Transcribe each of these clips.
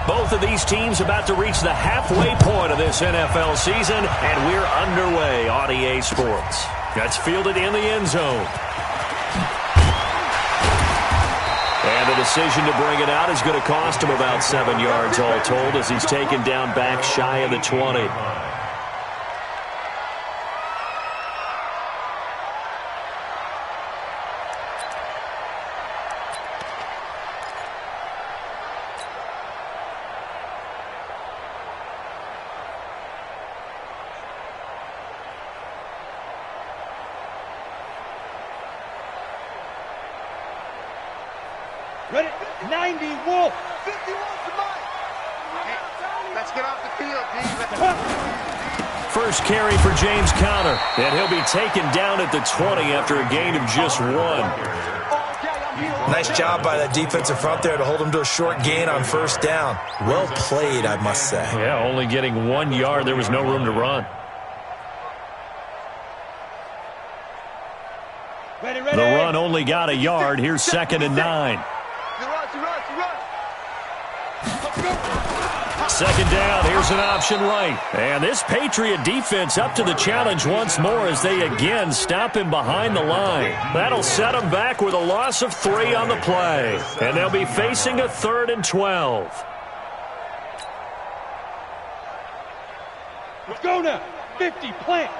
Both of these teams about to reach the halfway point of this NFL season, and we're underway on EA Sports. That's fielded in the end zone. And the decision to bring it out is going to cost him about 7 yards all told as he's taken down back shy of the 20. Ready? 90, Wolf. 51 to Mike. Let's get off the field, Pete. First carry for James Conner. And he'll be taken down at the 20 after a gain of just 1. Nice job by that defensive front there to hold him to a short gain on first down. Well played, I must say. Yeah, only getting 1 yard. There was no room to run. Ready, ready. The run only got a yard. Here's 2nd and 9. Second down, here's an option right. And this Patriot defense up to the challenge once more as they again stop him behind the line. That'll set him back with a loss of 3 on the play. And they'll be facing a 3rd and 12. Let's go now. 50, plant.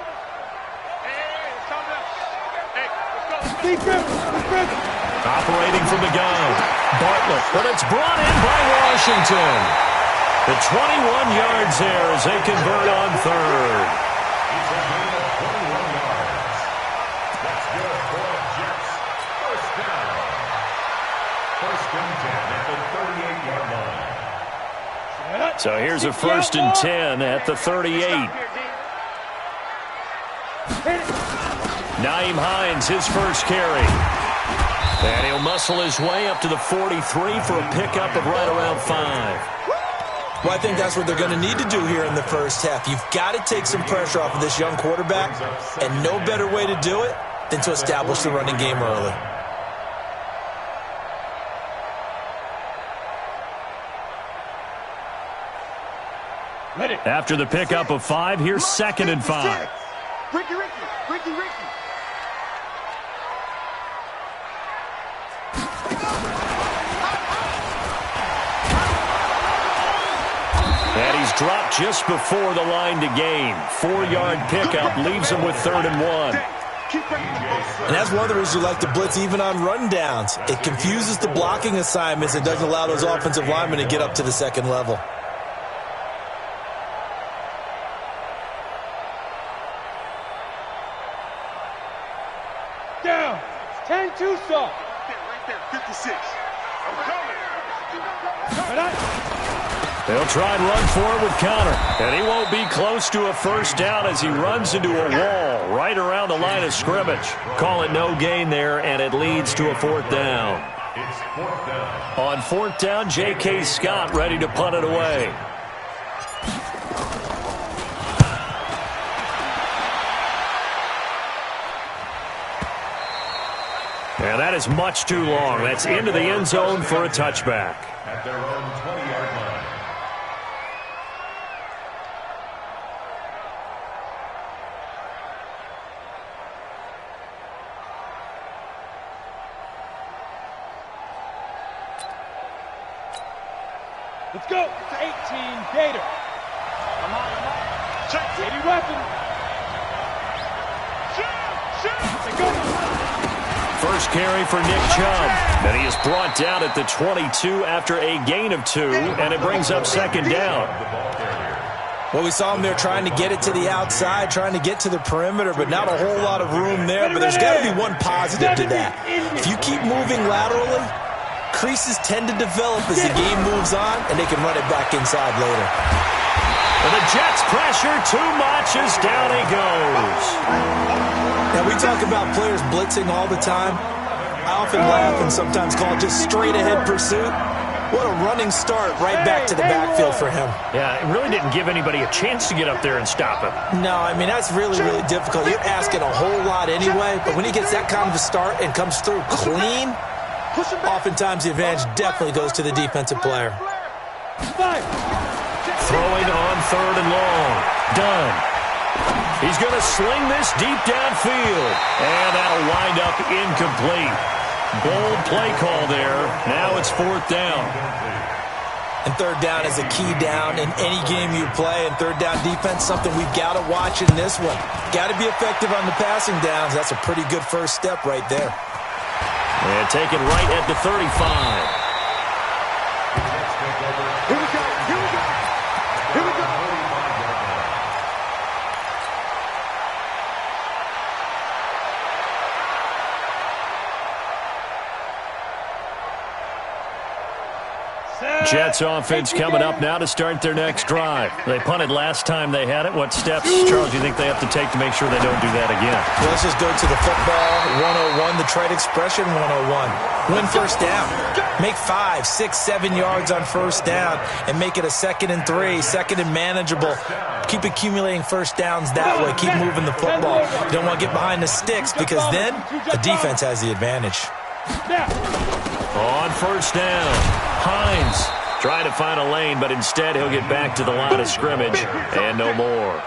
Operating from the gun. Bartlett, but it's brought in by Washington. The 21 yards there as they convert on 3rd. That's good for the Jets. First down. First and 10 at the 38-yard line. So here's a 1st and 10 at the 38. Nyheim Hines, his first carry. And he'll muscle his way up to the 43 for a pickup of right around 5. Well, I think that's what they're going to need to do here in the first half. You've got to take some pressure off of this young quarterback, and no better way to do it than to establish the running game early. After the pickup of 5, here's 2nd and 5. Ricky. And he's dropped just before the line to gain. 4-yard pickup leaves him with 3rd and 1. And that's one of the reasons you like to blitz even on rundowns. It confuses the blocking assignments and doesn't allow those offensive linemen to get up to the second level. Down. 10-2 saw. Right there, 56. I'm coming. They'll try and run for it with Conner. And he won't be close to a first down as he runs into a wall right around the line of scrimmage. Call it no gain there, and it leads to a 4th down. It's 4th down. On 4th down, J.K. Scott ready to punt it away. And that is much too long. That's into the end zone for a touchback. At their own 20-yard line. Let's go. 18, Gator. Come on. Check. 80 weapon. Shoot. Go. First carry for Nick Chubb. And he is brought down at the 22 after a gain of 2, and it brings up 2nd down. Well, we saw him there trying to get it to the outside, trying to get to the perimeter, but not a whole lot of room there. But there's got to be one positive to that. If you keep moving laterally, creases tend to develop as the game moves on, and they can run it back inside later. And the Jets pressure too much as down he goes. Now, we talk about players blitzing all the time. I often laugh and sometimes call it just straight-ahead pursuit. What a running start right back to the backfield for him. Yeah, it really didn't give anybody a chance to get up there and stop him. No, I mean, that's really, really difficult. You're asking a whole lot anyway, but when he gets that kind of a start and comes through clean, oftentimes the advantage definitely goes to the defensive player. Throwing on 3rd and long. Done. He's going to sling this deep downfield. And that'll wind up incomplete. Bold play call there. Now it's 4th down. And 3rd down is a key down in any game you play. And 3rd down defense, something we've got to watch in this one. Got to be effective on the passing downs. That's a pretty good first step right there. And taken right at the 35. Here we go. Here we go. Here we go. Jets offense coming up now to start their next drive. They punted last time they had it. What steps, Charles, do you think they have to take to make sure they don't do that again? Well, let's just go to the football 101, the trade expression 101. Win first down. Make 5, 6, 7 yards on first down and make it a 2nd and 3, 2nd and manageable. Keep accumulating first downs that way. Keep moving the football. You don't want to get behind the sticks because then the defense has the advantage. On first down, Hines trying to find a lane, but instead he'll get back to the line of scrimmage and no more.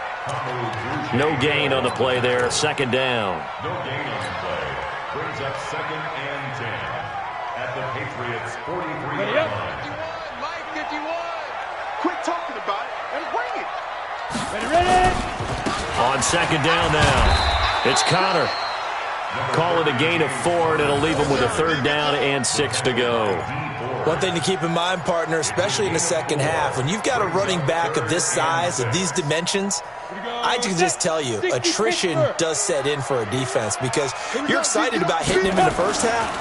No gain on the play there. 2nd down. No gain on the play. Brings up 2nd and 10 at the Patriots 43-yard line. 51, Mike, 51. Quit talking about it and bring it. On 2nd down now, it's Connor. Call it a gain of 4, and it'll leave him with a 3rd down and 6 to go. One thing to keep in mind, partner, especially in the second half, when you've got a running back of this size, of these dimensions, I can just tell you, attrition does set in for a defense because you're excited about hitting him in the first half.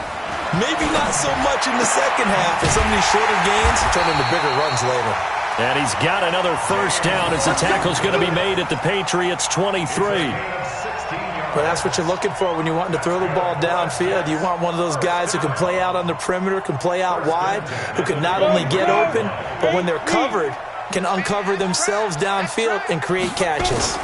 Maybe not so much in the second half, and some of these shorter gains turn into bigger runs later. And he's got another first down as the tackle's going to be made at the Patriots 23. But that's what you're looking for when you're wanting to throw the ball downfield. You want one of those guys who can play out on the perimeter, can play out wide, who can not only get open, but when they're covered, can uncover themselves downfield and create catches.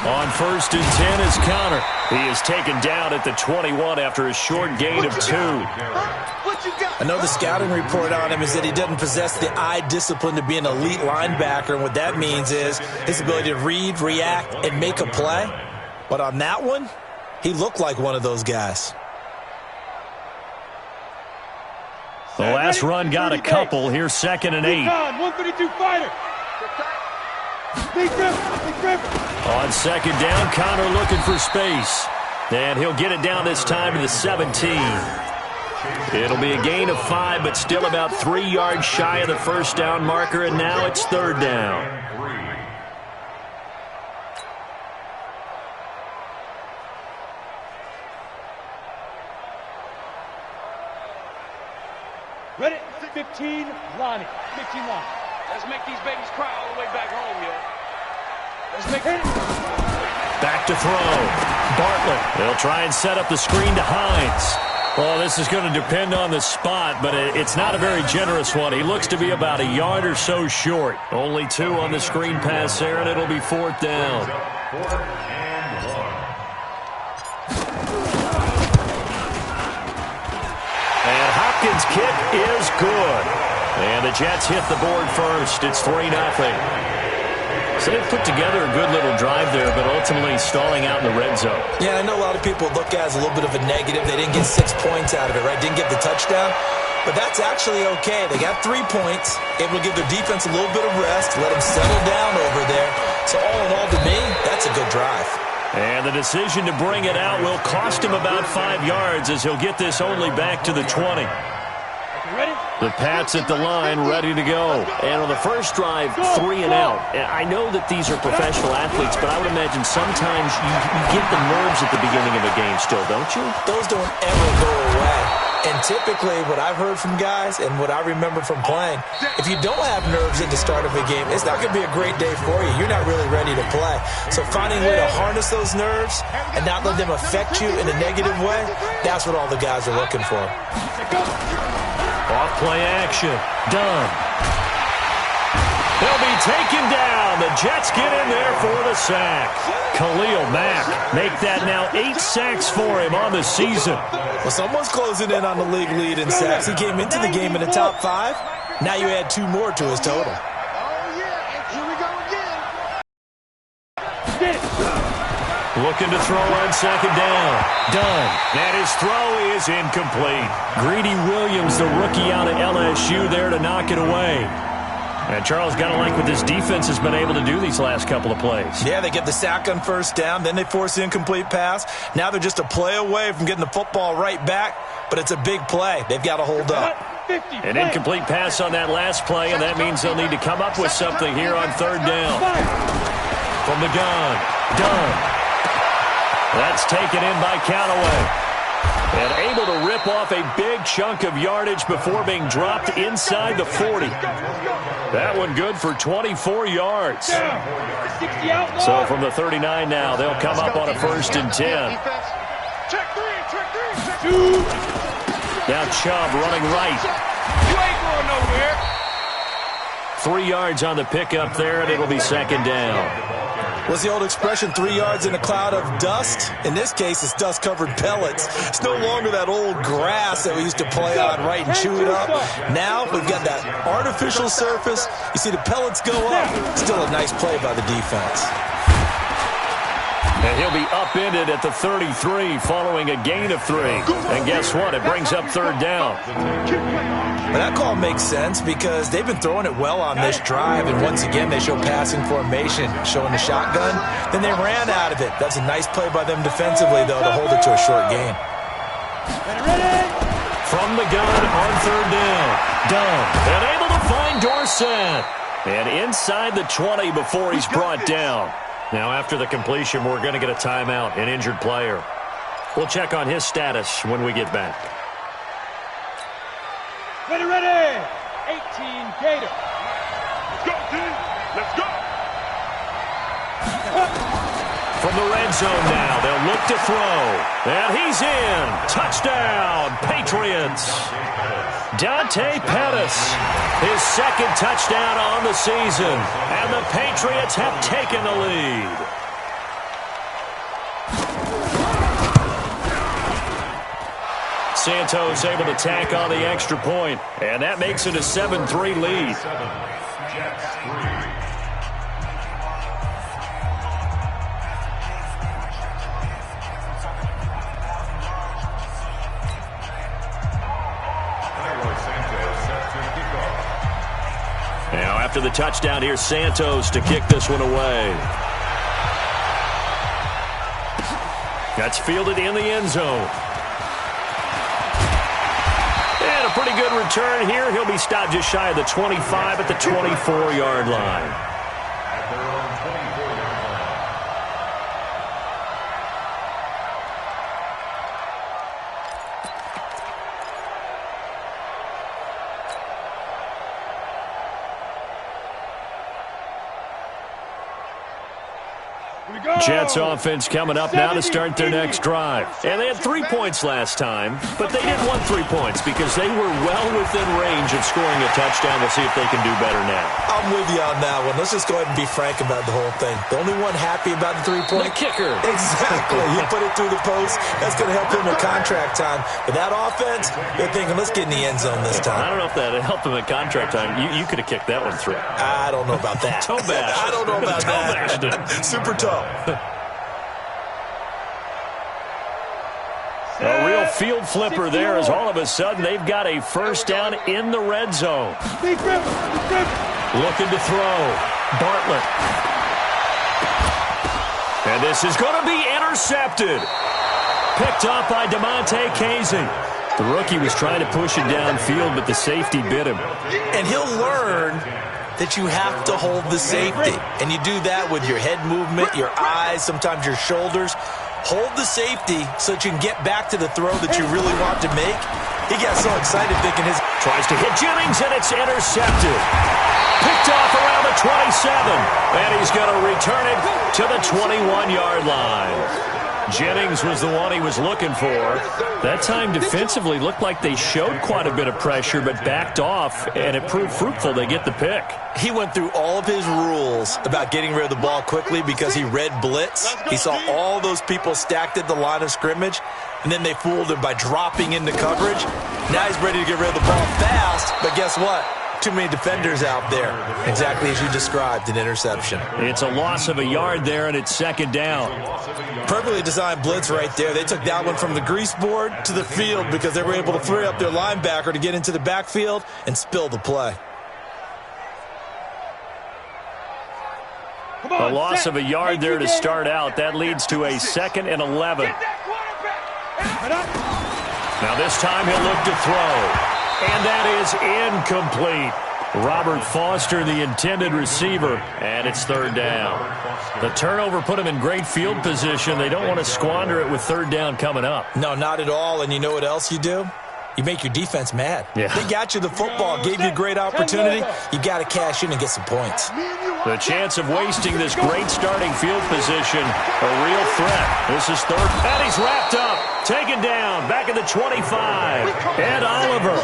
On 1st and 10 is Connor. He is taken down at the 21 after a short gain of 2. I know the scouting report on him is that he doesn't possess the eye discipline to be an elite linebacker, and what that means is his ability to read, react, and make a play. But on that one, he looked like one of those guys. The last run got a couple. Here's 2nd and 8. 132 fighter. On 2nd down, Connor looking for space. And he'll get it down this time to the 17. It'll be a gain of 5, but still about 3 yards shy of the first down marker, and now it's 3rd down. Ready? 15, Lonnie. 15, Lonnie. Let's make these babies cry all the way back home, yo. Let's make it. Back to throw. Bartlett. They'll try and set up the screen to Hines. Well, this is going to depend on the spot, but it's not a very generous one. He looks to be about a yard or so short. Only 2 on the screen pass there, and it'll be 4th down. 4th and 1. And Hopkins' kick is good. And the Jets hit the board first. It's 3-0. So they've put together a good little drive there, but ultimately stalling out in the red zone. Yeah, I know a lot of people look at it as a little bit of a negative. They didn't get 6 points out of it, right? Didn't get the touchdown. But that's actually okay. They got 3 points, able to give their defense a little bit of rest, let them settle down over there. So all in all, to me, that's a good drive. And the decision to bring it out will cost him about 5 yards as he'll get this only back to the 20. The Pats at the line, ready to go. And on the first drive, 3 and out. I know that these are professional athletes, but I would imagine sometimes you get the nerves at the beginning of a game still, don't you? Those don't ever go away. And typically, what I've heard from guys and what I remember from playing, if you don't have nerves at the start of a game, it's not going to be a great day for you. You're not really ready to play. So finding a way to harness those nerves and not let them affect you in a negative way, that's what all the guys are looking for. Off play action. Done. They'll be taken down. The Jets get in there for the sack. Khalil Mack make that now 8 sacks for him on the season. Well, someone's closing in on the league lead in sacks. He came into the game in the top 5. Now you add 2 more to his total. Oh, yeah, and here we go again. Looking to throw on second down. Done. And his throw is incomplete. Greedy Williams, the rookie out of LSU, there to knock it away. And Charles, got to like what this defense has been able to do these last couple of plays. Yeah, they get the sack on first down, then they force the incomplete pass. Now they're just a play away from getting the football right back, but it's a big play. They've got to hold up. An incomplete pass on that last play, and that means they'll need to come up with something here on third down. From the gun, done. That's taken in by Callaway. And able to rip off a big chunk of yardage before being dropped inside the 40. That one good for 24 yards. So from the 39 now, they'll come up on a 1st and 10. Check three. Now Chubb running right. You ain't going nowhere. 3 yards on the pickup there, and it'll be second down. What's the old expression, 3 yards in a cloud of dust? In this case, it's dust-covered pellets. It's no longer that old grass that we used to play on, right, and chew it up. Now we've got that artificial surface. You see the pellets go up. Still a nice play by the defense. And he'll be upended at the 33 following a gain of 3. And guess what? It brings up third down. Well, that call makes sense because they've been throwing it well on this drive, and once again they show passing formation, showing the shotgun. Then they ran out of it. That's a nice play by them defensively, though, to hold it to a short gain. From the gun on third down. Done. And able to find Dorsett. And inside the 20 before he's brought down. Now after the completion, we're going to get a timeout, an injured player. We'll check on his status when we get back. Ready. 18 Gator. Let's go, team. Let's go. From the red zone now, they'll look to throw. And he's in. Touchdown, Patriots. Dante Pettis, his second touchdown on the season. And the Patriots have taken the lead. Santos able to tack on the extra point, and that makes it a 7-3 lead. Now after the touchdown, here's Santos to kick this one away. That's fielded in the end zone. And a pretty good return here. He'll be stopped just shy of the 25 at the 24-yard line. Jets offense coming up now to start their next drive. And they had 3 points last time, but they didn't want 3 points because they were well within range of scoring a touchdown. We'll see if they can do better now. I'm with you on that one. Let's just go ahead and be frank about the whole thing. The only one happy about the 3-point? The kicker. Exactly. He put it through the post. That's going to help him at contract time. But that offense, they're thinking, let's get in the end zone this time. I don't know if that helped him at contract time. You could have kicked that one through. I don't know about that. Toe bash. I don't know about that. Super toe. A real field flipper there as all of a sudden they've got a first down in the red zone. Looking to throw. Bartlett. And this is going to be intercepted. Picked off by DeMonte Casey. The rookie was trying to push it downfield, but the safety bit him. And he'll learn that you have to hold the safety. And you do that with your head movement, your eyes, sometimes your shoulders. Hold the safety so that you can get back to the throw that you really want to make. He got so excited thinking his... Tries to hit Jennings, and it's intercepted. Picked off around the 27. And he's going to return it to the 21-yard line. Jennings was the one he was looking for. That time defensively looked like they showed quite a bit of pressure but backed off, and it proved fruitful. They get the pick. He went through all of his rules about getting rid of the ball quickly because he read blitz. He saw all those people stacked at the line of scrimmage, and then they fooled him by dropping into coverage. Now he's ready to get rid of the ball fast, but guess what? Too many defenders out there. Exactly as you described, an interception. It's a loss of a yard there, and it's second down. Perfectly designed blitz right there. They took that one from the grease board to the field because they were able to free up their linebacker to get into the backfield and spill the play. A loss of a yard there to start out. That leads to a 2nd and 11. Now this time he'll look to throw. And that is incomplete. Robert Foster, the intended receiver, and it's 3rd down. The turnover put him in great field position. They don't want to squander it with 3rd down coming up. No, not at all. And you know what else you do? You make your defense mad. Yeah. They got you the football, gave you a great opportunity. You got to cash in and get some points. The chance of wasting this great starting field position, a real threat. This is 3rd, and he's wrapped up. Taken down, back at the 25. Ed Oliver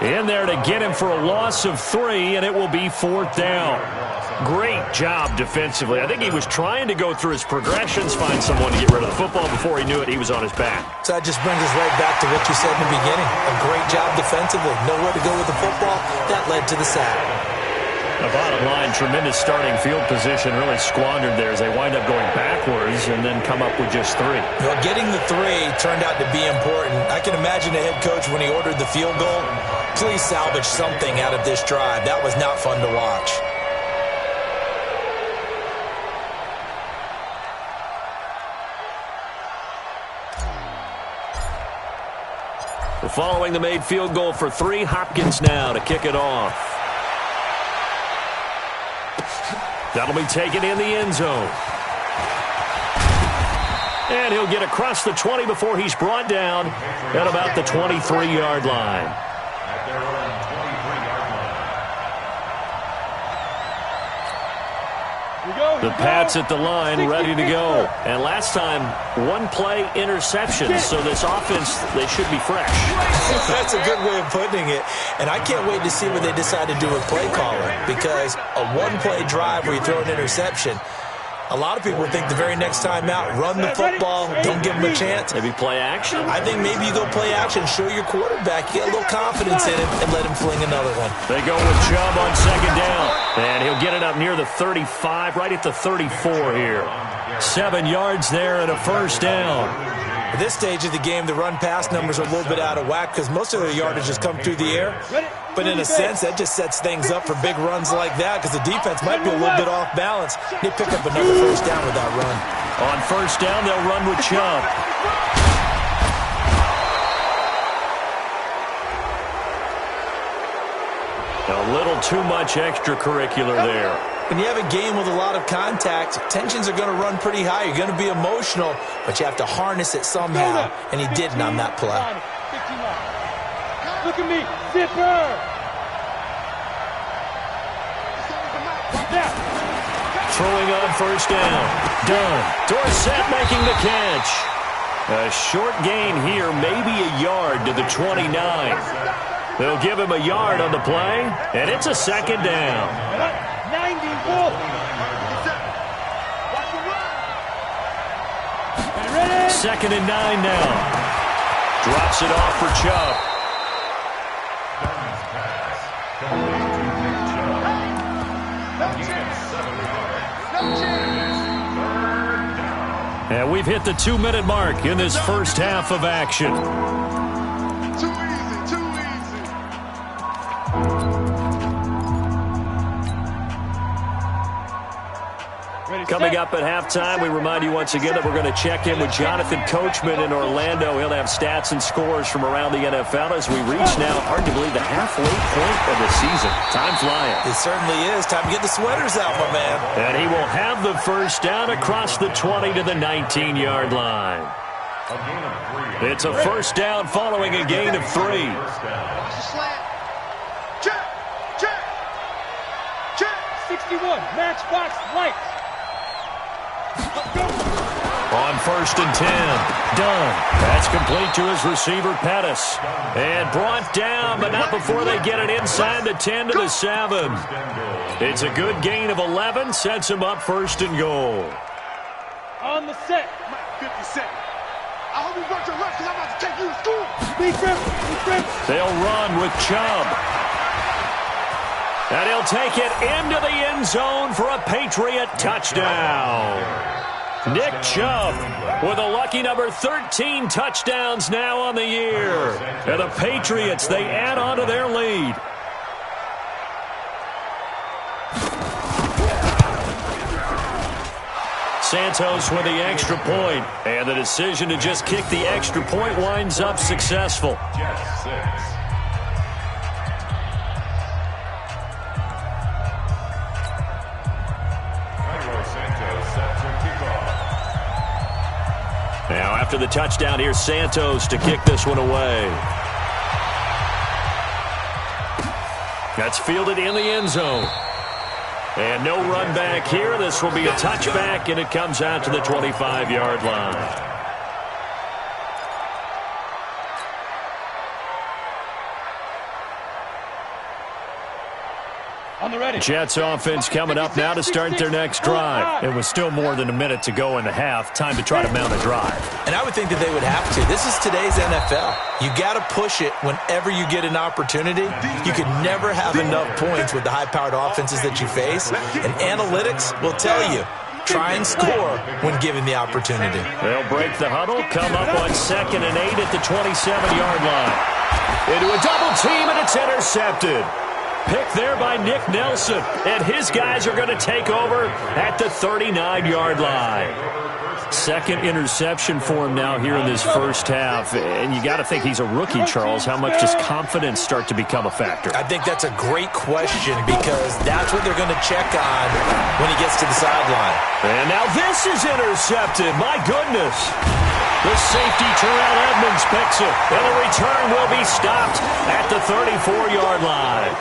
in there to get him for a loss of 3, and it will be 4th down. Great job defensively. I think he was trying to go through his progressions, find someone to get rid of the football. Before he knew it, he was on his back. So that just brings us right back to what you said in the beginning. A great job defensively. Nowhere to go with the football. That led to the sack. The bottom line, tremendous starting field position, really squandered there as they wind up going backwards and then come up with just 3. Well, getting the 3 turned out to be important. I can imagine the head coach when he ordered the field goal. Please salvage something out of this drive. That was not fun to watch. Following the made field goal for 3, Hopkins now to kick it off. That'll be taken in the end zone. And he'll get across the 20 before he's brought down at about the 23-yard line. The Pats at the line, ready to go. And last time, 1-play interception. So this offense, they should be fresh. That's a good way of putting it. And I can't wait to see what they decide to do with play calling. Because a 1-play drive where you throw an interception, a lot of people think the very next time out, run the football, don't give them a chance. Maybe play action? I think maybe you go play action, show your quarterback, you get a little confidence in him, and let him fling another one. They go with Chubb on 2nd down. And he'll get it up near the 35, right at the 34 here. 7 yards there and a 1st down. At this stage of the game, the run-pass numbers are a little bit out of whack because most of their yardage has come through the air. But in a sense, that just sets things up for big runs like that because the defense might be a little bit off balance. They pick up another 1st down with that run. On 1st down, they'll run with Chubb. A little too much extracurricular there. When you have a game with a lot of contact, tensions are going to run pretty high. You're going to be emotional, but you have to harness it somehow, and he didn't on that play. Look at me, zipper! Throwing on 1st down. Done. Dorsett making the catch. A short gain here, maybe a yard to the 29. They'll give him a yard on the play, and it's a 2nd down. 94. 2nd and 9 now. Drops it off for Chubb. And we've hit the 2-minute mark in this first half of action. Too easy, too easy. Coming up at halftime, we remind you once again that we're going to check in with Jonathan Coachman in Orlando. He'll have stats and scores from around the NFL as we reach now, arguably, the halfway point of the season. Time flying. It certainly is. Time to get the sweaters out, my man. And he will have the 1st down across the 20 to the 19-yard line. It's a 1st down following a gain of 3. Watch the slant. Check, check, check. 61, matchbox lights. On 1st and 10. Done. That's complete to his receiver, Pettis. And brought down, but not before they get it inside the 10 to the 7. It's a good gain of 11. Sets him up 1st and goal. On the set. 50 seconds. I hope you got your rest because I'm about to take you to school. Defense. They'll run with Chubb. And he'll take it into the end zone for a Patriot touchdown. Nick Chubb with a lucky number 13 touchdowns now on the year. And the Patriots, they add on to their lead. Santos with the extra point, and the decision to just kick the extra point winds up successful. Just 6. Now after the touchdown, here's Santos to kick this one away. That's fielded in the end zone. And no run back here. This will be a touchback, and it comes out to the 25-yard line. On the ready. Jets offense coming up now to start their next drive. It was still more than a minute to go in the half. Time to try to mount a drive. And I would think that they would have to. This is today's NFL. You got to push it whenever you get an opportunity. You can never have enough points with the high-powered offenses that you face. And analytics will tell you, try and score when given the opportunity. They'll break the huddle, come up on 2nd and 8 at the 27-yard line. Into a double team, and it's intercepted. Picked there by Nick Nelson, and his guys are going to take over at the 39-yard line. Second interception for him now here in this first half, and you got to think he's a rookie, Charles. How much does confidence start to become a factor? I think that's a great question because that's what they're going to check on when he gets to the sideline. And now this is intercepted. My goodness. The safety, Terrell Edmonds, picks it, and the return will be stopped at the 34-yard line.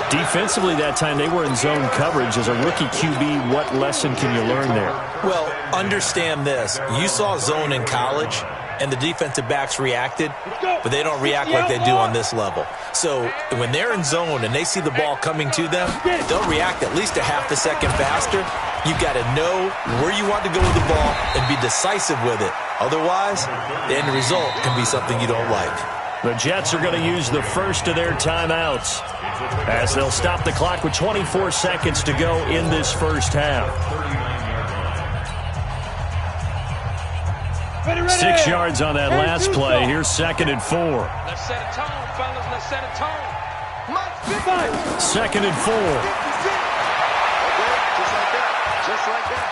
Defensively that time, they were in zone coverage. As a rookie QB, what lesson can you learn there? Well, understand this. You saw zone in college, and the defensive backs reacted, but they don't react like they do on this level. So when they're in zone and they see the ball coming to them, they'll react at least a half a second faster. You've got to know where you want to go with the ball and be decisive with it. Otherwise, the end result can be something you don't like. The Jets are going to use the first of their timeouts as they'll stop the clock with 24 seconds to go in this first half. 6 yards on that last play. Here's 2nd and 4. Let's set a tone, fellas. Let's set a tone. 2nd and 4. Just like that.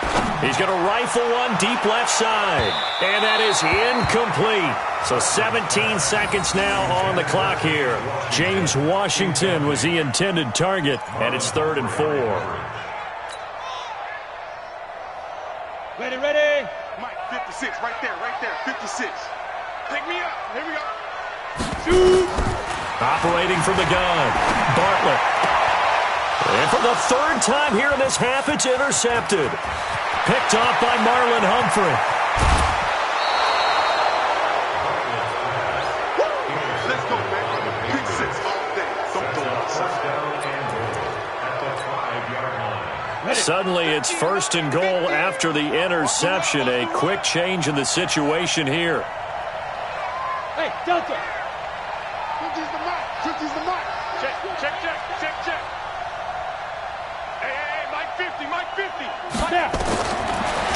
He's going to rifle one deep left side. And that is incomplete. So 17 seconds now on the clock here. James Washington was the intended target, and it's 3rd and 4. Ready, ready. Mike, 56, right there, 56. Pick me up. Here we go. Shoot. Operating from the gun, Bartlett. And for the 3rd time here in this half, it's intercepted. Picked off by Marlon Humphrey. Let's go, man. Pick 6 all day. Don't throw it. Suddenly, it's 1st and goal after the interception. A quick change in the situation here. Hey, Delta. Switches the mic. Switches the mic. Check. Hey, Mike 50, Mike 50. Now.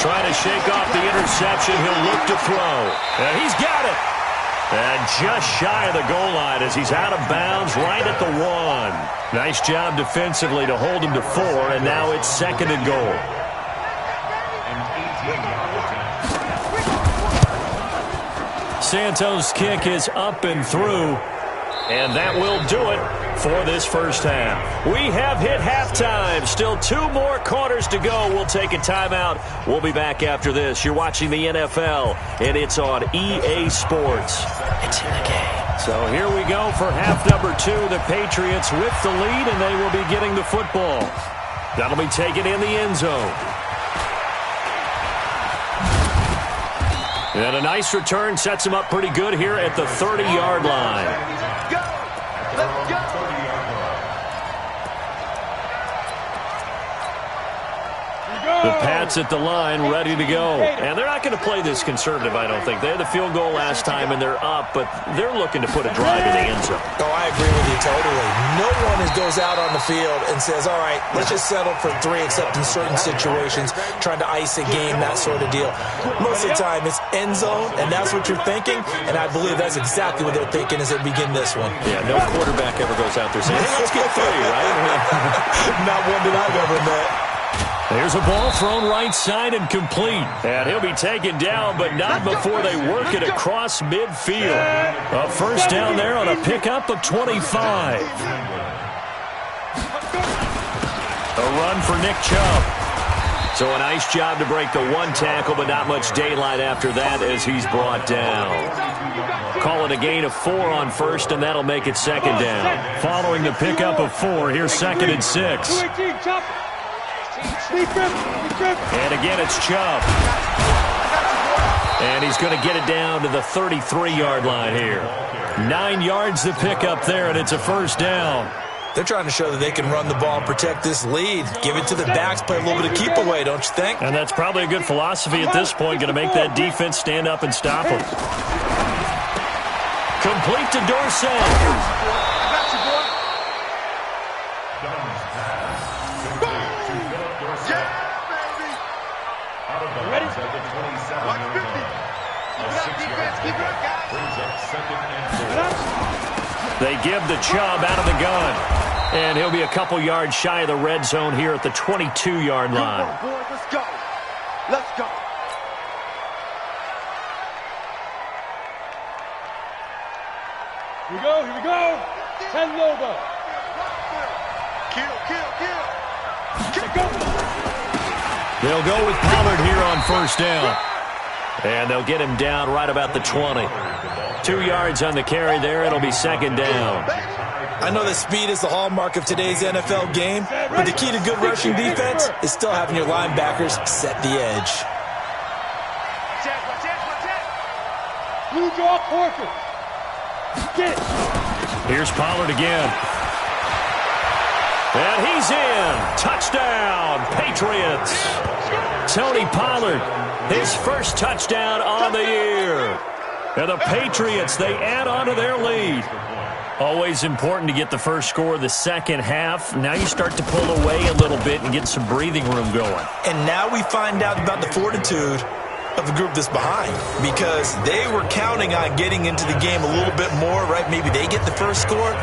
Trying to shake off the interception. He'll look to throw. And he's got it. And just shy of the goal line as he's out of bounds right at the 1. Nice job defensively to hold him to 4, and now it's 2nd and goal. Santos' kick is up and through, and that will do it for this first half. We have hit halftime. Still 2 more quarters to go. We'll take a timeout. We'll be back after this. You're watching the NFL, and it's on EA Sports. It's in the game. So here we go for half number 2. The Patriots with the lead, and they will be getting the football. That'll be taken in the end zone. And a nice return sets him up pretty good here at the 30-yard line. Go. Let's go. The Pats at the line, ready to go. And they're not going to play this conservative, I don't think. They had the field goal last time, and they're up, but they're looking to put a drive in the end zone. Oh, I agree with you totally. No one goes out on the field and says, all right, let's just settle for 3, except in certain situations, trying to ice a game, that sort of deal. Most of the time, it's end zone, and that's what you're thinking, and I believe that's exactly what they're thinking as they begin this one. Yeah, no quarterback ever goes out there saying, hey, let's get 3, right? Not one that I've ever met. There's a ball thrown right side and complete. And he'll be taken down, but not before they work it across midfield. A first down there on a pickup of 25. A run for Nick Chubb. So a nice job to break the 1 tackle, but not much daylight after that as he's brought down. Call it a gain of 4 on first, and that'll make it second down. Following the pickup of 4, here's 2nd and 6. And again, it's Chubb. And he's going to get it down to the 33-yard line here. 9 yards to pick up there, and it's a first down. They're trying to show that they can run the ball and protect this lead. Give it to the backs, play a little bit of keep away, don't you think? And that's probably a good philosophy at this point, going to make that defense stand up and stop them. Complete to Dorsett. They give the Chubb out of the gun. And he'll be a couple yards shy of the red zone here at the 22-yard line. Come on, boys, let's go. Let's go. Here we go. 10 Lobo. Kill. They'll go with Pollard here on first down. And they'll get him down right about the 20. 2 yards on the carry there. It'll be second down. I know that speed is the hallmark of today's NFL game, but the key to good rushing defense is still having your linebackers set the edge. Blue jaw Corker. Get. Here's Pollard again. And he's in. Touchdown, Patriots. Tony Pollard, his first touchdown on the year. And the Patriots, they add on to their lead. Always important to get the first score of the second half. Now you start to pull away a little bit and get some breathing room going. And now we find out about the fortitude of the group that's behind, because they were counting on getting into the game a little bit more, right? Maybe they get the first score.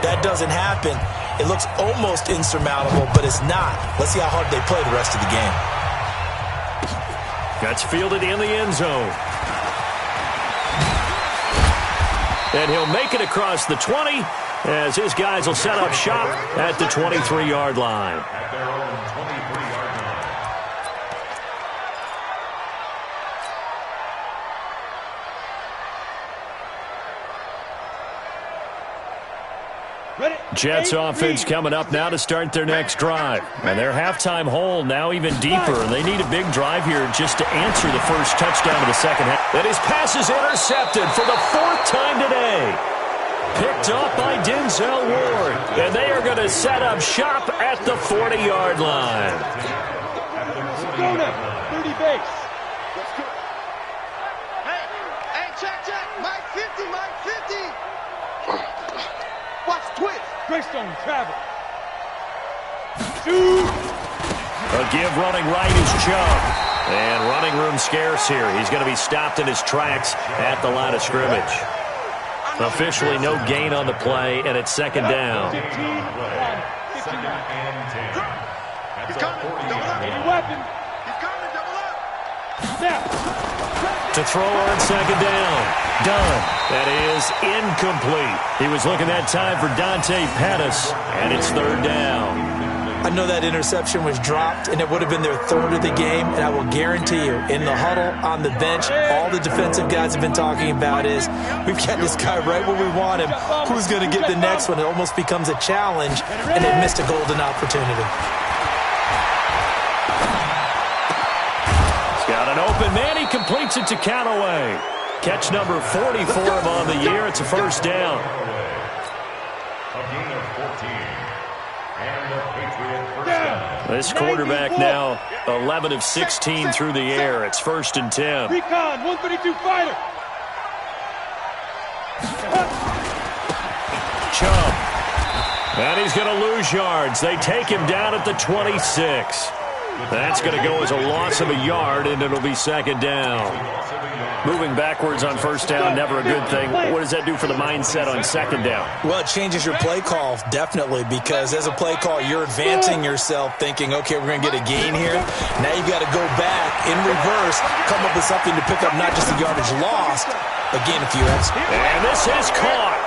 That doesn't happen. It looks almost insurmountable, but it's not. Let's see how hard they play the rest of the game. That's fielded in the end zone. And he'll make it across the 20 as his guys will set up shop at the 23-yard line. At their own 23-yard line. Jets offense coming up now to start their next drive. And their halftime hole now even deeper. And they need a big drive here just to answer the first touchdown of the second half. And his pass is intercepted for the 4th time today. Picked off by Denzel Ward. And they are going to set up shop at the 40-yard line. Let's go now. 30 base. Let's go. Hey, check. Mike 50. Watch twist. Greystone travel. Shoot. A give running right is Chubb. And running room scarce here. He's going to be stopped in his tracks at the line of scrimmage. Officially no gain on the play, and it's second down. 15. Second and 10. He's coming. Double up. Any weapon. He's coming. Double up. Snap. To throw on second down. Done. That is incomplete. He was looking that time for Dante Pettis, and it's third down. I know that interception was dropped, and it would have been their 3rd of the game, and I will guarantee you, in the huddle, on the bench, all the defensive guys have been talking about is, we've got this guy right where we want him. Who's going to get the next one? It almost becomes a challenge, and they missed a golden opportunity. He's got an open man. He completes it to Callaway. Catch number 44 on the year. It's a first down. A gain of 14. And the Patriot first down. This quarterback now 11 of 16 through the air. It's 1st and 10. Recon, 132 fighter. Chubb. And he's going to lose yards. They take him down at the 26. That's going to go as a loss of a yard, and it'll be 2nd down. Moving backwards on 1st down, never a good thing. What does that do for the mindset on 2nd down? Well, it changes your play call, definitely, because as a play call, you're advancing yourself thinking, okay, we're going to get a gain here. Now you've got to go back in reverse, come up with something to pick up not just the yardage lost, but gain a few extra. And this is caught.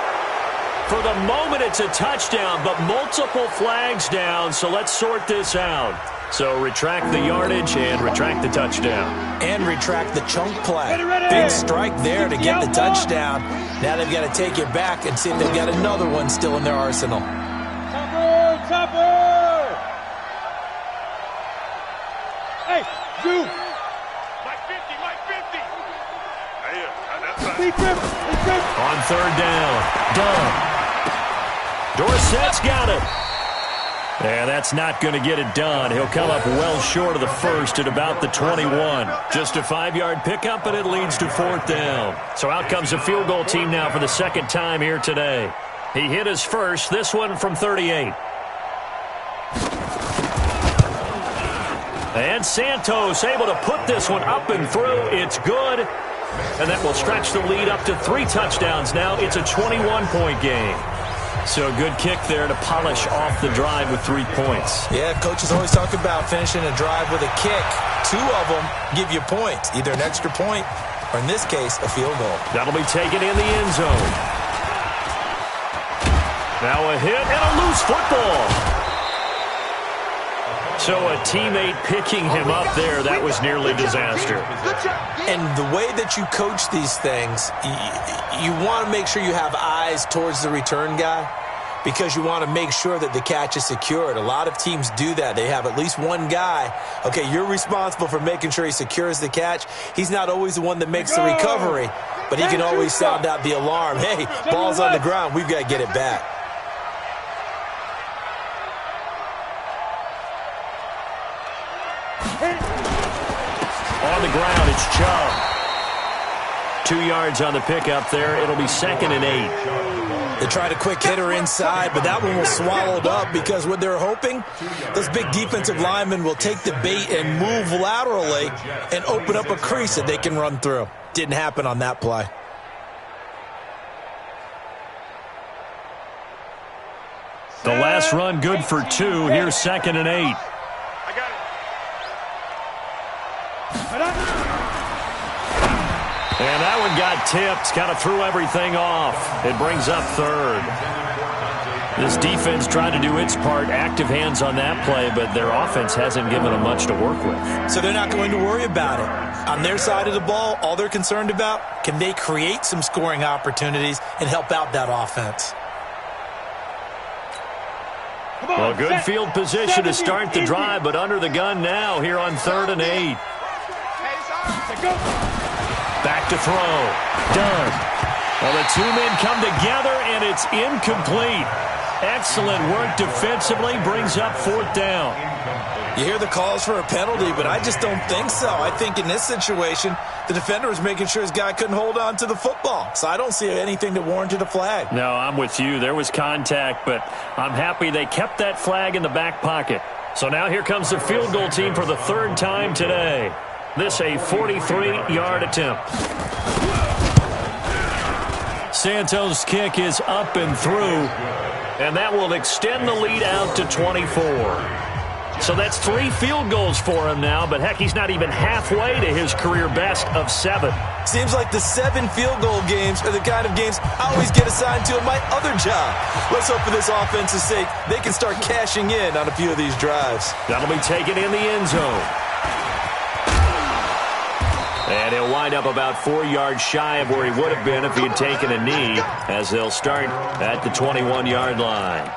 For the moment, it's a touchdown, but multiple flags down, so let's sort this out. So retract the yardage and retract the touchdown. And retract the chunk play. Big strike there to get the touchdown. Now they've got to take it back and see if they've got another one still in their arsenal. Topper! Hey, you! Mike 50, Mike 50. Hey, that's Be grip, be grip. On 3rd down, done. Dorsett's got it. And that's not going to get it done. He'll come up well short of the 1st at about the 21. Just a 5-yard pickup, and it leads to 4th down. So out comes the field goal team now for the 2nd time here today. He hit his first, this one from 38. And Santos able to put this one up and through. It's good. And that will stretch the lead up to 3 touchdowns now. It's a 21-point game. So a good kick there to polish off the drive with 3 points. Yeah, coaches always talk about finishing a drive with a kick. 2 of them give you points, either an extra point or, in this case, a field goal. That'll be taken in the end zone. Now a hit and a loose football. So a teammate picking him up there, that was nearly disaster. And the way that you coach these things, you want to make sure you have eyes towards the return guy because you want to make sure that the catch is secured. A lot of teams do that. They have at least one guy. Okay, you're responsible for making sure he secures the catch. He's not always the one that makes the recovery, but he can always sound out the alarm. Hey, ball's on the ground. We've got to get it back. On the ground, it's Chubb. 2 yards on the pickup there. It'll be 2nd and 8. They tried a quick hitter inside, but that one was swallowed up because what they're hoping, those big defensive linemen will take the bait and move laterally and open up a crease that they can run through. Didn't happen on that play. The last run good for 2. Here's 2nd and 8. And that one got tipped, kind of threw everything off. It brings up 3rd. This defense tried to do its part, active hands on that play, but their offense hasn't given them much to work with. So they're not going to worry about it. On their side of the ball, all they're concerned about, can they create some scoring opportunities and help out that offense? Well, good field position to start the drive, but under the gun now here on 3rd and 8. Back to throw. Done. Well, the 2 men come together, and it's incomplete. Excellent work defensively. Brings up 4th down. You hear the calls for a penalty, but I just don't think so. I think in this situation, the defender was making sure his guy couldn't hold on to the football. So I don't see anything that warranted a flag. No, I'm with you. There was contact, but I'm happy they kept that flag in the back pocket. So now here comes the field goal team for the 3rd time today. This a 43-yard attempt. Santos' kick is up and through, and that will extend the lead out to 24. So that's 3 field goals for him now, but heck, he's not even halfway to his career best of 7. Seems like the 7 field goal games are the kind of games I always get assigned to in my other job. Let's hope for this offense's sake they can start cashing in on a few of these drives. That'll be taken in the end zone. And he'll wind up about 4 yards shy of where he would have been if he had taken a knee, as they'll start at the 21-yard line.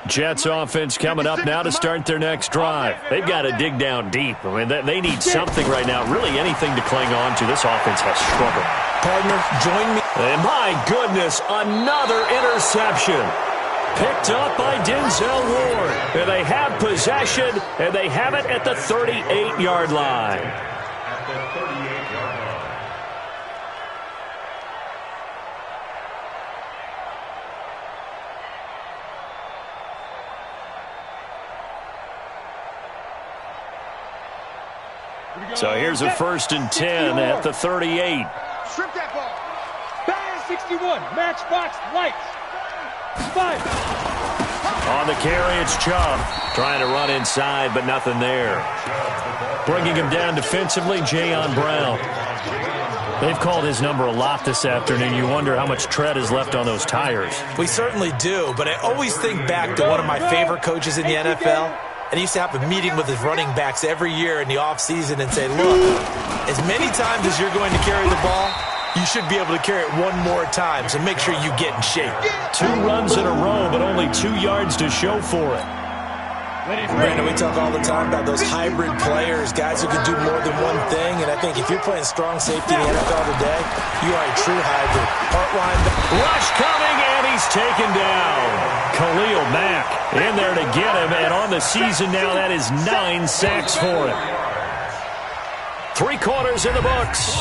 Jets offense coming up now to start their next drive. They've got to dig down deep. I mean, they need something right now, really anything to cling on to. This offense has struggled. Partner, join me. And my goodness, another interception. Picked up by Denzel Ward. And they have possession, and they have it at the 38-yard line. At the 38-yard line. So here's a 1st and 10 at the 38. Strip that ball. 61, matchbox lights. 5. On the carry, it's Chubb. Trying to run inside, but nothing there. Bringing him down defensively, Jayon Brown. They've called his number a lot this afternoon. You wonder how much tread is left on those tires. We certainly do, but I always think back to one of my favorite coaches in the NFL. And he used to have a meeting with his running backs every year in the offseason and say, look, as many times as you're going to carry the ball, you should be able to carry it one more time, so make sure you get in shape. 2 runs in a row, but only 2 yards to show for it. Brandon, we talk all the time about those hybrid players, guys who can do more than one thing, and I think if you're playing strong safety in the NFL today, you are a true hybrid. Part linebacker. Rush coming, and he's taken down. Khalil Mack in there to get him, and on the season now, that is 9 sacks for him. 3 quarters in the books.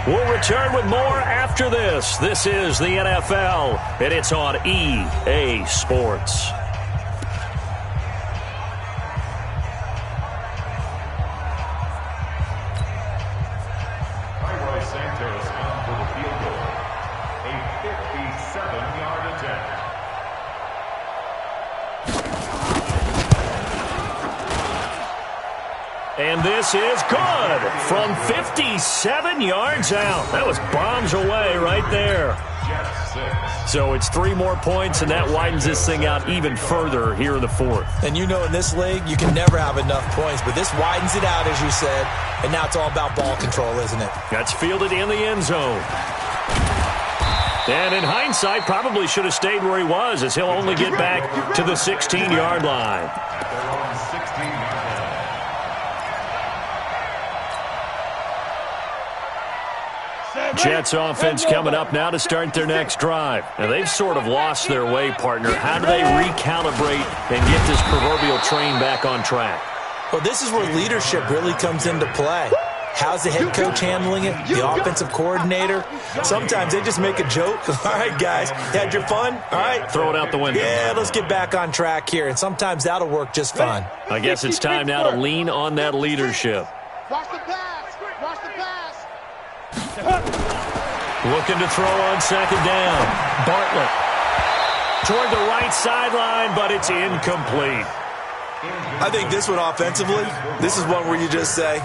We'll return with more after this. This is the NFL, and it's on EA Sports. Santos on for the field goal. A 57-yard attempt. And this is good from 57 yards out. That was bombs away right there. So it's 3 more points, and that widens this thing out even further here in the 4th. And you know in this league, you can never have enough points, but this widens it out, as you said, and now it's all about ball control, isn't it? That's fielded in the end zone. And in hindsight, probably should have stayed where he was, as he'll only get back to the 16-yard line. They're on 16-yard line. Jets offense coming up now to start their next drive. Now, they've sort of lost their way, partner. How do they recalibrate and get this proverbial train back on track? Well, this is where leadership really comes into play. How's the head coach handling it? The offensive coordinator? Sometimes they just make a joke. All right, guys, you had your fun? All right. Throw it out the window. Yeah, let's get back on track here. And sometimes that'll work just fine. I guess it's time now to lean on that leadership. Watch the pass. Watch the pass. Looking to throw on 2nd down. Bartlett toward the right sideline, but it's incomplete. I think this one offensively, this is one where you just say,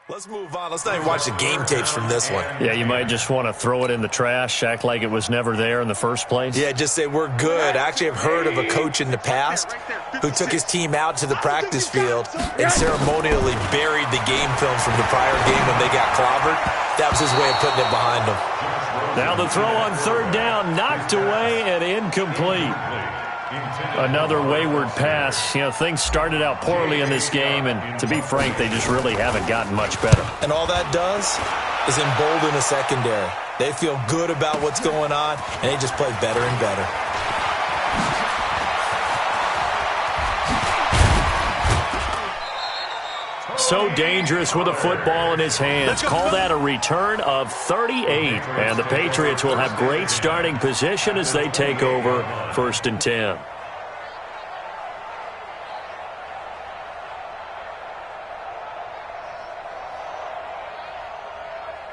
let's move on. Let's not even watch the game tapes from this one. Yeah, you might just want to throw it in the trash, act like it was never there in the first place. Yeah, just say we're good. Actually, I've heard of a coach in the past who took his team out to the practice field and ceremonially buried the game film from the prior game when they got clobbered. That was his way of putting it behind them. Now the throw on 3rd down, knocked away and incomplete. Another wayward pass. You know, things started out poorly in this game, and to be frank, they just really haven't gotten much better. And all that does is embolden the secondary. They feel good about what's going on, and they just play better and better. So dangerous with a football in his hands. Call that a return of 38. And the Patriots will have great starting position as they take over 1st and 10.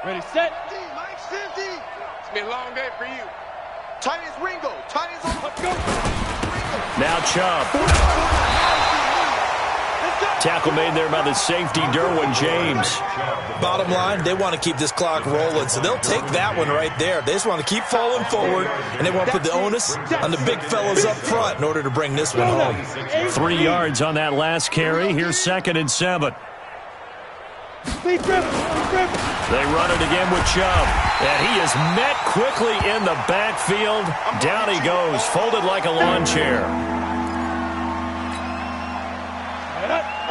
Ready, set. Mike 50. It's been a long day for you. Tight as Ringo. on. Let's go. Now Chubb. Tackle made there by the safety, Derwin James. Bottom line, they want to keep this clock rolling, so they'll take that one right there. They just want to keep falling forward, and they want to put the onus on the big fellas up front in order to bring this one home. 3 yards on that last carry. Here's 2nd and 7. They run it again with Chubb. And he is met quickly in the backfield. Down he goes, folded like a lawn chair.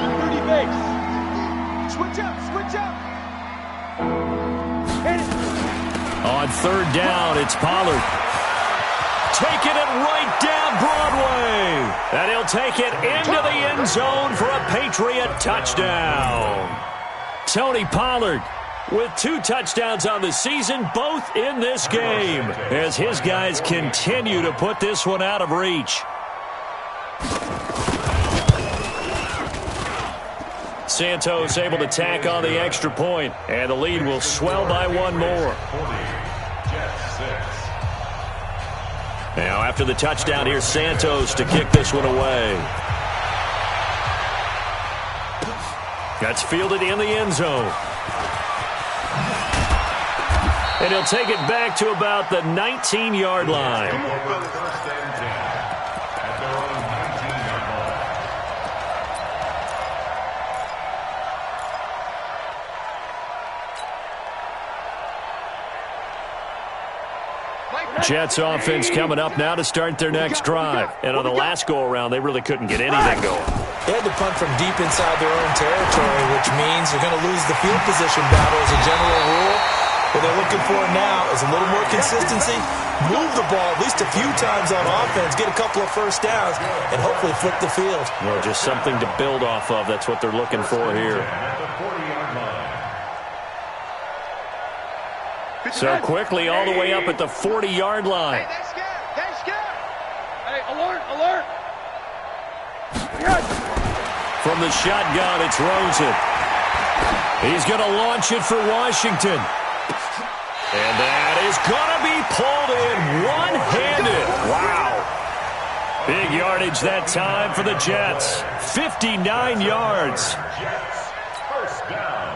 30 base. Switch up, switch up. On 3rd down, it's Pollard. Taking it right down Broadway. And he'll take it into the end zone for a Patriot touchdown. Tony Pollard with 2 touchdowns on the season, both in this game, as his guys continue to put this one out of reach. Santos able to tack on the extra point, and the lead will swell by 1 more. Now after the touchdown, here's Santos to kick this one away. That's fielded in the end zone. And he'll take it back to about the 19-yard line. Jets offense coming up now to start their next drive. And on the last go-around, they really couldn't get anything going. They had to punt from deep inside their own territory, which means you're going to lose the field position battle as a general rule. What they're looking for now is a little more consistency, move the ball at least a few times on offense, get a couple of first downs, and hopefully flip the field. Well, just something to build off of. That's what they're looking for here. So quickly all the way up at the 40-yard line. Hey, they're scared. Hey, alert, alert. From the shotgun, it's Rosen. He's going to launch it for Washington. And that is going to be pulled in one-handed. Wow. Big yardage that time for the Jets. 59 yards. First down.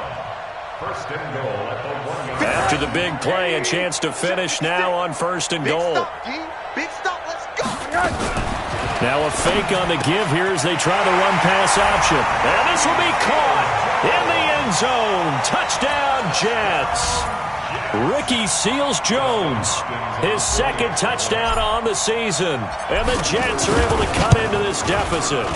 First and goal at the 1 yard. After the big play, a chance to finish now on 1st and goal. Big stop, let's go. Now a fake on the give here as they try the run-pass option. And this will be caught in the end zone. Touchdown, Jets. Ricky Seals-Jones, his 2nd touchdown on the season. And the Jets are able to cut into this deficit.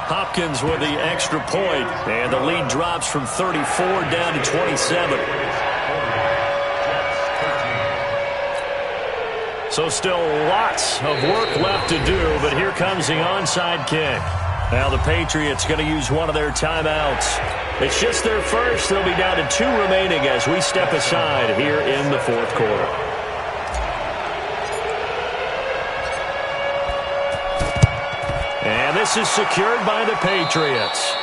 Hopkins with the extra point, and the lead drops from 34 down to 27. So still lots of work left to do, but here comes the onside kick. Now the Patriots going to use one of their timeouts. It's just their first. They'll be down to 2 remaining as we step aside here in the 4th quarter. And this is secured by the Patriots.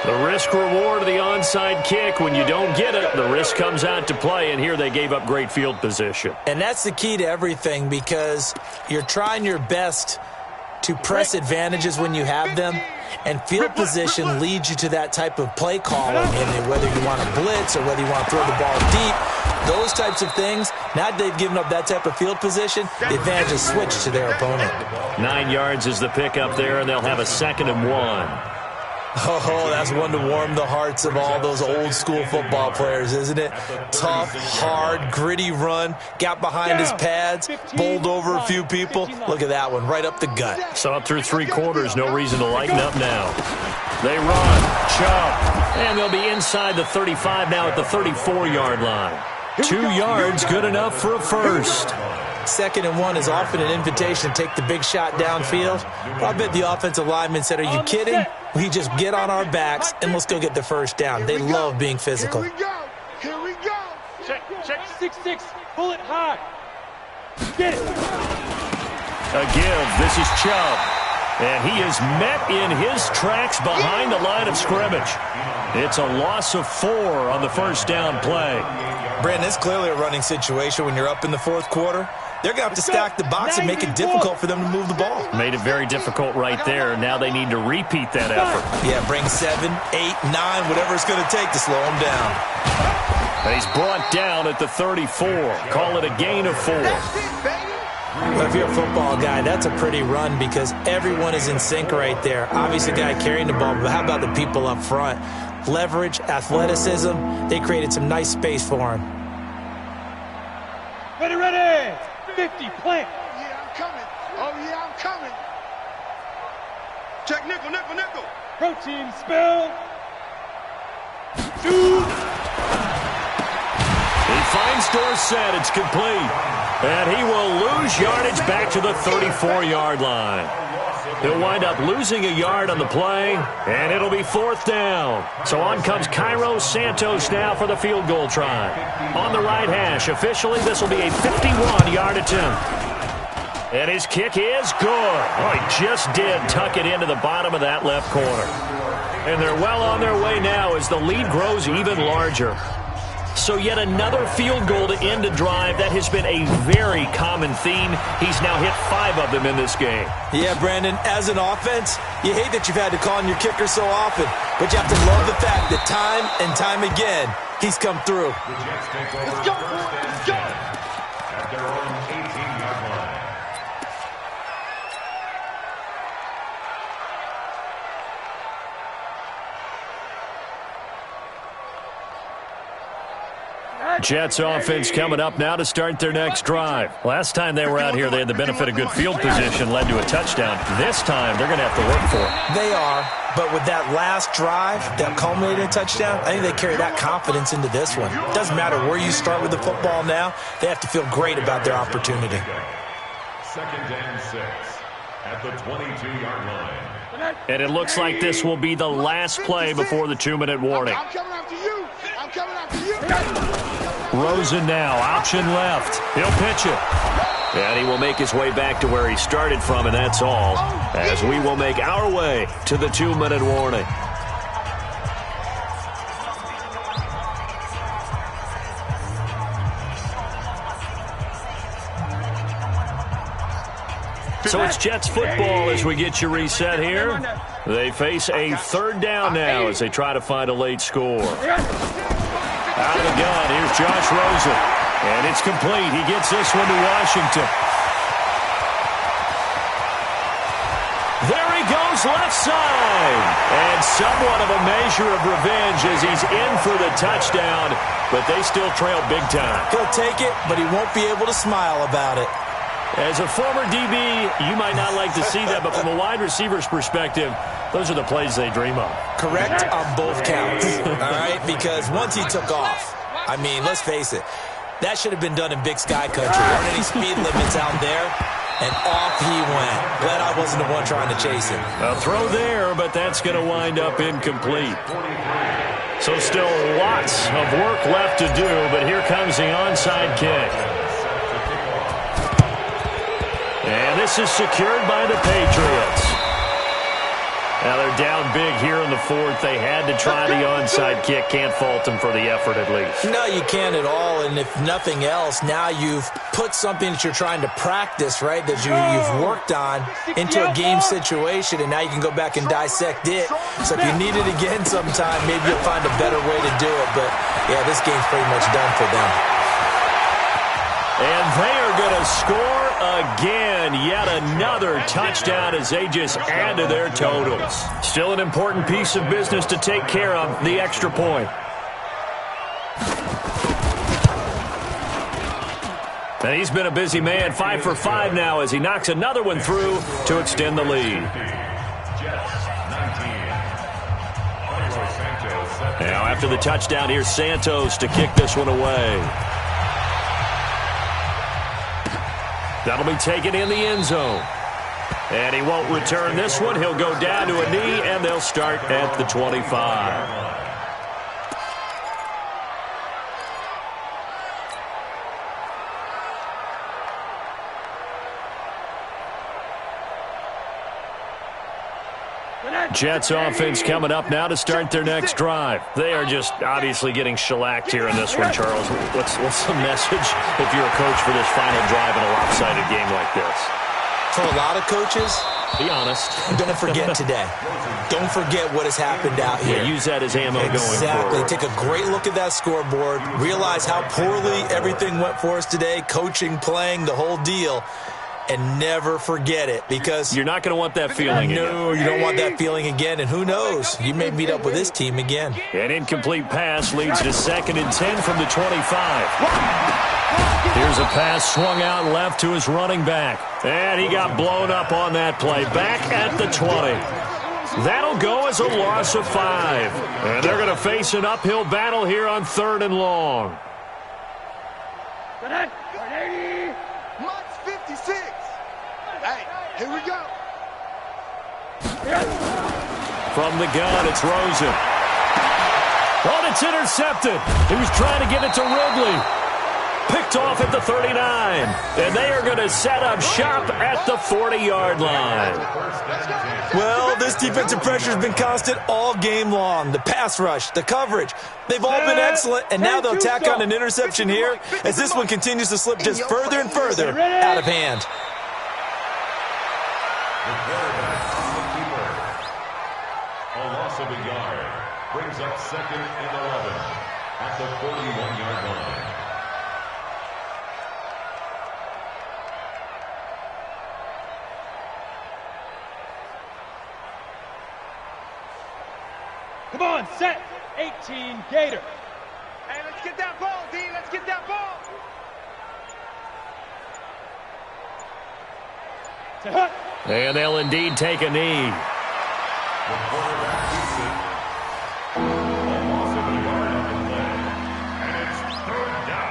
The risk-reward of the onside kick, when you don't get it, the risk comes out to play, and here they gave up great field position. And that's the key to everything, because you're trying your best to press advantages when you have them, and field position leads you to that type of play calling, and whether you want to blitz or whether you want to throw the ball deep, those types of things. Now that they've given up that type of field position, the advantage is switched to their opponent. 9 yards is the pickup there, and they'll have a 2nd and 1. Oh, that's one to warm the hearts of all those old-school football players, isn't it? Tough, hard, gritty run, got behind his pads, bowled over a few people. Look at that one, right up the gut. So up through 3 quarters, no reason to lighten up now. They run, Chubb, and they'll be inside the 35 now at the 34-yard line. 2 yards, good enough for a first. 2nd and 1 is often an invitation to take the big shot downfield. I bet the offensive lineman said, are you kidding? We just get on our backs and let's go get the first down. They love being physical. Here we go. Here we go. Check. 6-6. Pull it high. Get it. A give. This is Chubb. And he is met in his tracks behind the line of scrimmage. It's a loss of 4 on the first down play. Brandon, it's clearly a running situation when you're up in the 4th quarter. they're going to have to stack the box and make it difficult for them to move the ball. Made it very difficult right there. Now they need to repeat that effort. Yeah, bring 7, 8, 9, whatever it's going to take to slow them down. And he's brought down at the 34. Call it a gain of 4. Well, if you're a football guy, that's a pretty run because everyone is in sync right there. Obviously, the guy carrying the ball, but how about the people up front? Leverage, athleticism, they created some nice space for him. Ready, ready! 50, plant. Yeah, I'm coming. Oh, yeah, I'm coming. Check nickel, nickel, nickel. Protein spell. 2. He finds Dorsett. It's complete. And he will lose yardage back to the 34-yard line. He'll wind up losing a yard on the play, and it'll be 4th down. So on comes Cairo Santos now for the field goal try. On the right hash, officially, this will be a 51-yard attempt. And his kick is good. Oh, he just did tuck it into the bottom of that left corner. And they're well on their way now as the lead grows even larger. So yet another field goal to end a drive. That has been a very common theme. He's now hit 5 of them in this game. Yeah, Brandon, as an offense, you hate that you've had to call on your kicker so often, but you have to love the fact that time and time again, he's come through. Let's go, boy. Let's go. At their own 18-yard line. Jets offense coming up now to start their next drive. Last time they were out here, they had the benefit of good field position, led to a touchdown. This time, they're going to have to work for it. They are, but with that last drive that culminated in a touchdown, I think they carry that confidence into this one. It doesn't matter where you start with the football now. They have to feel great about their opportunity. 2nd and 6 at the 22-yard line. And it looks like this will be the last play before the 2-minute warning. I'm coming after you. I'm coming after you. Rosen now, option left. He'll pitch it. And he will make his way back to where he started from, and that's all, as we will make our way to the 2-minute warning. So it's Jets football as we get you reset here. They face a 3rd down now as they try to find a late score. Out of the gun, here's Josh Rosen. And it's complete. He gets this one to Washington. There he goes, left side. And somewhat of a measure of revenge as he's in for the touchdown, but they still trail big time. He'll take it, but he won't be able to smile about it. As a former DB, you might not like to see that, but from a wide receiver's perspective, those are the plays they dream of. Correct on both counts, all right? Because once he took off, I mean, let's face it, that should have been done in Big Sky Country. There aren't any speed limits out there, and off he went. Glad I wasn't the one trying to chase him. A throw there, but that's going to wind up incomplete. So still lots of work left to do, but here comes the onside kick. And this is secured by the Patriots. Now they're down big here in the 4th. They had to try the onside kick. Can't fault them for the effort at least. No, you can't at all. And if nothing else, now you've put something that you're trying to practice, right, that you've worked on into a game situation, and now you can go back and dissect it. So if you need it again sometime, maybe you'll find a better way to do it. But, yeah, this game's pretty much done for them. And they are going to score again. Yet another touchdown as they just add to their totals. Still an important piece of business to take care of, the extra point. And he's been a busy man, 5 for 5 now as he knocks another one through to extend the lead. Now after the touchdown, here's Santos to kick this one away. That'll be taken in the end zone. And he won't return this one. He'll go down to a knee, and they'll start at the 25. Jets offense coming up now to start their next drive. They are just obviously getting shellacked here in this one, Charles. What's the message if you're a coach for this final drive in a lopsided game like this? For a lot of coaches, be honest. Don't forget today. Don't forget what has happened out here. Yeah, use that as ammo going forward. Exactly. Take a great look at that scoreboard. Realize how poorly everything went for us today. Coaching, playing, the whole deal. And never forget it, because you're not going to want that feeling again. No, you don't want that feeling again. And who knows? You may meet up with this team again. An incomplete pass leads to 2nd and 10 from the 25. Here's a pass swung out left to his running back. And he got blown up on that play. Back at the 20. That'll go as a loss of 5. And they're going to face an uphill battle here on 3rd and long. Much 56. Hey, here we go. From the gun, it's Rosen. Oh, it's intercepted. He was trying to get it to Ridley. Picked off at the 39. And they are going to set up shop at the 40-yard line. Well, this defensive pressure has been constant all game long. The pass rush, the coverage, they've all been excellent. And now they'll tack on an interception here as this one continues to slip just further and further out of hand. The quarterback on the keeper. A loss of a yard brings up 2nd and 11 at the 41-yard line. Come on, set. 18, Gator. Hey, let's get that ball, D. Let's get that ball. And they'll indeed take a knee. The quarterback keeps it. A loss of a yard on the play. And it's 3rd down.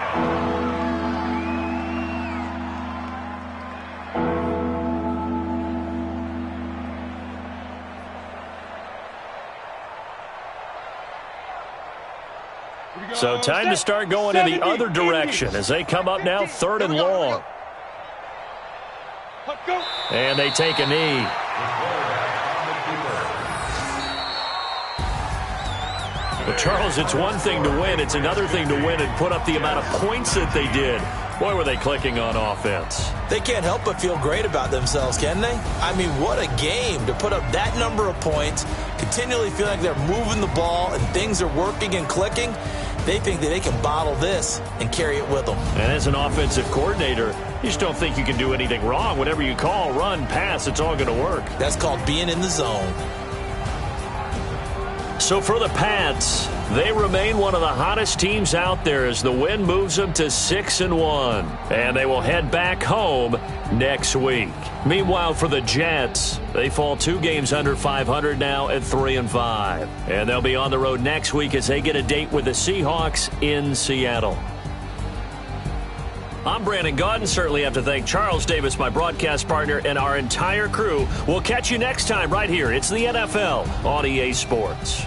So time to start going in the other direction as they come up now 3rd and long. And they take a knee. Well, Charles, it's one thing to win. It's another thing to win and put up the amount of points that they did. Boy, were they clicking on offense. They can't help but feel great about themselves, can they? I mean, what a game to put up that number of points, continually feel like they're moving the ball and things are working and clicking. They think that they can bottle this and carry it with them. And as an offensive coordinator, you just don't think you can do anything wrong. Whatever you call, run, pass, it's all going to work. That's called being in the zone. So for the Pats, they remain one of the hottest teams out there as the win moves them to 6-1. And they will head back home next week. Meanwhile, for the Jets, they fall 2 games under 500 now at 3-5. And they'll be on the road next week as they get a date with the Seahawks in Seattle. I'm Brandon Gaudin. Certainly have to thank Charles Davis, my broadcast partner, and our entire crew. We'll catch you next time right here. It's the NFL on EA Sports.